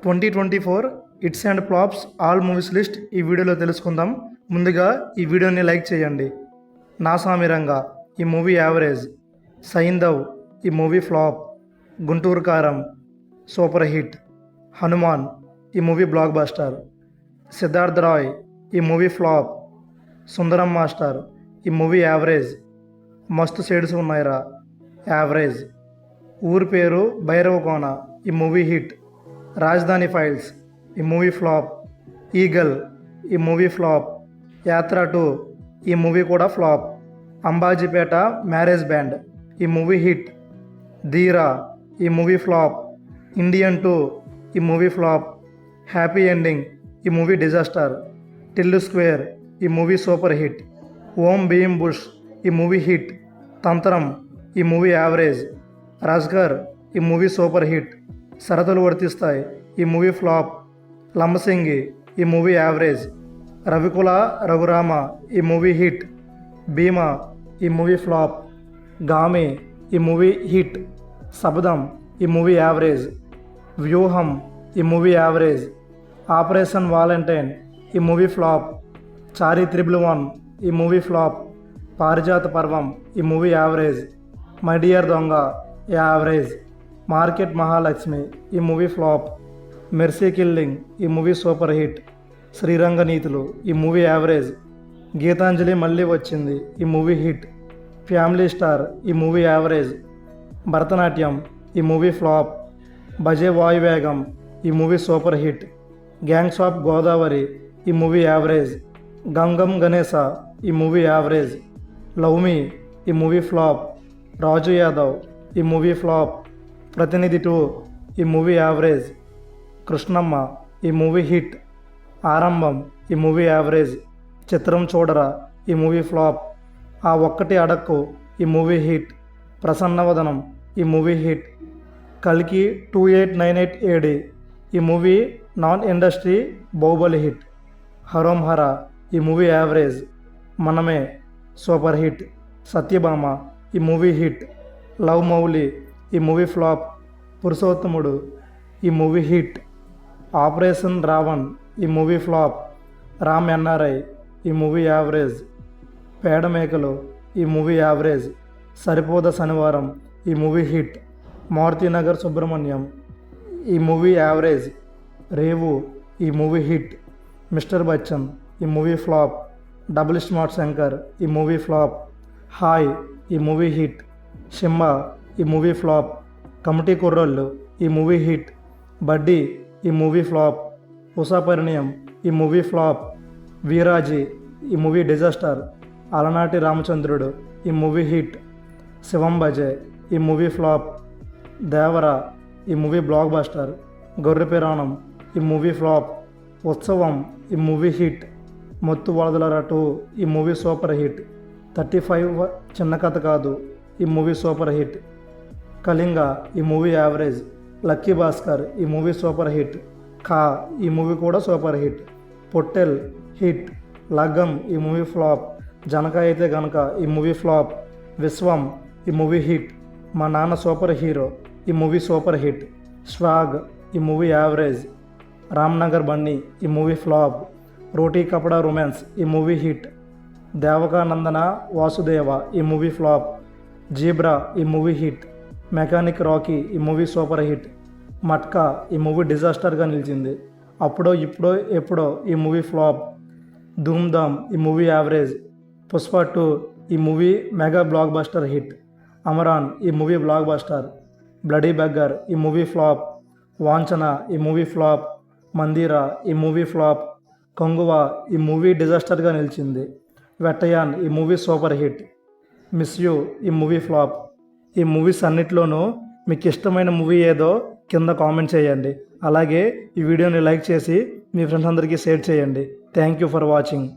2024 hits and flops all movies list ఈ వీడియోలో తెలుసుకుందాం. ముందుగా ఈ వీడియోని లైక్ చేయండి. నా సామిరంగా ఈ మూవీ యావరేజ్, సైంధవ్ ఈ మూవీ ఫ్లాప్, గుంటూరు కారం సూపర్ హిట్, హనుమాన్ ఈ movie blockbuster, Siddharth Roy ఈ మూవీ ఫ్లాప్, సుందరం మాస్టర్ ఈ మూవీ యావరేజ్, మస్తు షేడ్స్ ఉన్నాయిరా యావరేజ్, ఊరి పేరు భైరవకోన ఈ మూవీ హిట్, రాజధాని ఫైల్స్ ఈ మూవీ ఫ్లాప్, ఈగల్ ఈ మూవీ ఫ్లాప్, యాత్ర 2 ఈ మూవీ కూడా ఫ్లాప్, అంబాజీపేట మ్యారేజ్ బ్యాండ్ ఈ మూవీ హిట్, ధీరా ఈ మూవీ ఫ్లాప్, ఇండియన్ 2 ఈ మూవీ ఫ్లాప్, హ్యాపీ ఎండింగ్ ఈ మూవీ డిజాస్టర్, టిల్లు స్క్వేర్ ఈ movie super hit, Om Bhim bush ఈ మూవీ హిట్, తంత్రం ఈ మూవీ యావరేజ్, రాజ్గర్ ఈ మూవీ సూపర్ హిట్, షరతులు వర్తిస్తాయి ఈ మూవీ ఫ్లాప్, లంబసింగి ఈ మూవీ యావరేజ్, రవికుల రఘురామ ఈ మూవీ హిట్, భీమా ఈ మూవీ ఫ్లాప్, గామి ఈ మూవీ హిట్, శబదం ఈ మూవీ యావరేజ్, వ్యూహం ఈ మూవీ యావరేజ్, ఆపరేషన్ వాలంటైన్ ఈ మూవీ ఫ్లాప్, చారి 111 ఈ మూవీ ఫ్లాప్, పారిజాత పర్వం ఈ మూవీ యావరేజ్, మై డియర్ దొంగ యావరేజ్, మార్కెట్ మహాలక్ష్మి ఈ మూవీ ఫ్లాప్, మెర్సీ కిల్లింగ్ ఈ మూవీ సూపర్ హిట్, శ్రీరంగ నీతులు ఈ మూవీ యావరేజ్, గీతాంజలి మళ్ళీ వచ్చింది ఈ మూవీ హిట్, ఫ్యామిలీ స్టార్ ఈ మూవీ యావరేజ్, భరతనాట్యం ఈ మూవీ ఫ్లాప్, బజే వాయువేగం ఈ movie super hit, gangs of Godavari ఈ మూవీ యావరేజ్, గంగం గణేశ ఈ మూవీ యావరేజ్, లవ్ మీ ఈ మూవీ ఫ్లాప్, రాజు యాదవ్ ఈ మూవీ ఫ్లాప్, ప్రతినిధి 2 ఈ మూవీ యావరేజ్, కృష్ణమ్మ ఈ మూవీ హిట్, ఆరంభం ఈ మూవీ యావరేజ్, చిత్రం చూడరా ఈ మూవీ ఫ్లాప్, ఆ ఒక్కటి అడక్కు ఈ మూవీ హిట్, ప్రసన్నవదనం ఈ మూవీ హిట్, కల్కి 2898 AD ఈ movie non industry Baahubali hit, Harom Hara ఈ movie average, Manamey super hit, Satyabhama ఈ మూవీ హిట్, లవ్ మౌలి ఈ మూవీ ఫ్లాప్, పురుషోత్తముడు ఈ మూవీ హిట్, ఆపరేషన్ రావణ్ ఈ మూవీ ఫ్లాప్, రామ్ ఎన్ఆర్ఐ ఈ మూవీ యావరేజ్, పేడమేకలు ఈ మూవీ యావరేజ్, సరిపోద శనివారం ఈ మూవీ హిట్, మారుతినగర్ సుబ్రహ్మణ్యం ఈ మూవీ యావరేజ్, రేవు ఈ మూవీ హిట్, మిస్టర్ బచ్చన్ ఈ movie flop, double smart Shankar ఈ మూవీ ఫ్లాప్, హాయ్ ఈ మూవీ హిట్, సింహ ఈ మూవీ ఫ్లాప్, కమిటీ కుర్రోళ్ళు ఈ మూవీ హిట్, బడ్డీ ఈ మూవీ ఫ్లాప్, ఉషాపరిణయం ఈ మూవీ ఫ్లాప్, వీరాజీ ఈ మూవీ డిజాస్టర్, అలనాటి రామచంద్రుడు ఈ మూవీ హిట్, శివం బజే ఈ మూవీ ఫ్లాప్, దేవర ఈ మూవీ బ్లాక్ బస్టర్, గొర్రెపిరాణం ఈ మూవీ ఫ్లాప్, ఉత్సవం ఈ మూవీ హిట్, మొత్తు వరదలరా 2 ఈ మూవీ సూపర్ హిట్, 35 చిన్న కథ కాదు ఈ మూవీ సూపర్ హిట్, కళింగ ఈ మూవీ యావరేజ్, లక్కీ భాస్కర్ ఈ మూవీ సూపర్ హిట్, ఖా ఈ మూవీ కూడా సూపర్ హిట్, పొట్టెల్ హిట్, లగ్గం ఈ మూవీ ఫ్లాప్, జనక అయితే గనక ఈ మూవీ ఫ్లాప్, విశ్వం ఈ మూవీ హిట్, మా నాన్న సూపర్ హీరో ఈ మూవీ సూపర్ హిట్, స్వాగ్ ఈ మూవీ యావరేజ్, రామ్నగర్ బన్నీ ఈ మూవీ ఫ్లాప్, రోటీ కపడా రొమాన్స్ ఈ మూవీ హిట్, దేవకానందన వాసుదేవ ఈ మూవీ ఫ్లాప్, జీబ్రా ఈ మూవీ హిట్, మెకానిక్ రాకీ ఈ మూవీ సూపర్ హిట్, మట్కా ఈ మూవీ డిజాస్టర్గా నిలిచింది, అప్పుడో ఇప్పుడో ఎప్పుడో ఈ మూవీ ఫ్లాప్, ధూమ్ధామ్ ఈ మూవీ యావరేజ్, పుష్ప 2 ఈ movie mega blockbuster hit, Amaran ఈ movie blockbuster, bloody beggar ఈ మూవీ ఫ్లాప్, వాంఛన ఈ మూవీ ఫ్లాప్, మందిరా ఈ మూవీ ఫ్లాప్, కొంగువా ఈ మూవీ డిజాస్టర్గా నిలిచింది, వెట్టయాన్ ఈ movie super hit, miss you ఈ మూవీ ఫ్లాప్. ఈ మూవీస్ అన్నిట్లోనూ మీకు ఇష్టమైన మూవీ ఏదో కింద కామెంట్ చేయండి. అలాగే ఈ వీడియోని లైక్ చేసి మీ ఫ్రెండ్స్ అందరికీ షేర్ చేయండి. Thank you for watching.